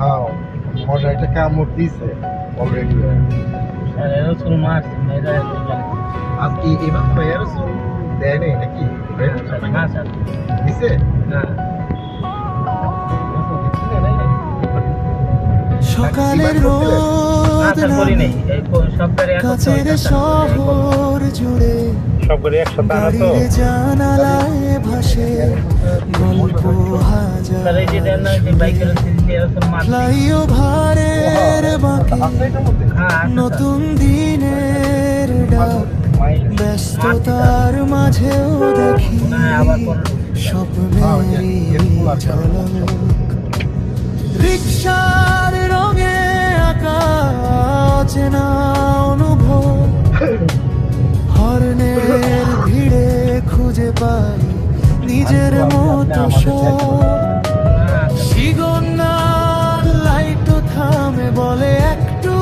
হ্যাঁ, মজা একটা কামড় দিছে অলরেডি। রসুন মাছ মেয়েরা আজকে এবার ভাইয়ার চুল দেয় নাই নাকি? মাছ আছে দিছে না সকালের রোদ নামে কাছের শহর জুড়ে গাড়ির জানালায় ভাসে গল্প হাজার ফ্লাইওভারের বাঁকে নতুন দিনের ডাক ব্যস্ততার মাঝেও দেখি স্বপ্নেরই ঝলক রিকশার রঙে আঁকা অচেনা অনুভব হর্নের ভিড়ে খুঁজে পাই নিজের মতো সিগন্যাল লাইটও থামে বলে একটু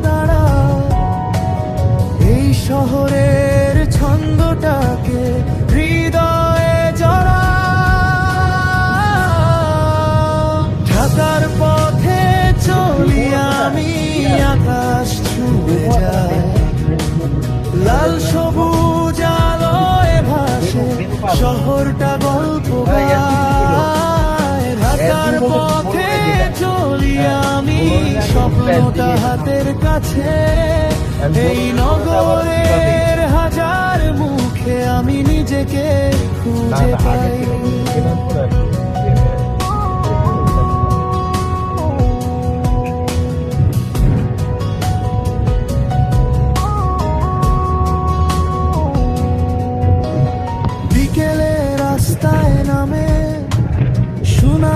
দাঁড়া এই শহরের ছন্দটাকে হৃদয়ে জড়া ঢাকার পথে চলি আমি আকাশ ছুঁয়ে যায় লাল সবুজ আলোয় ভাসে শহরটা গল্প গায় ঢাকার পথে চলি আমি স্বপ্নটা হাতের কাছে এই নগরের হাজার মুখে আমি নিজেকে খুঁজে পাই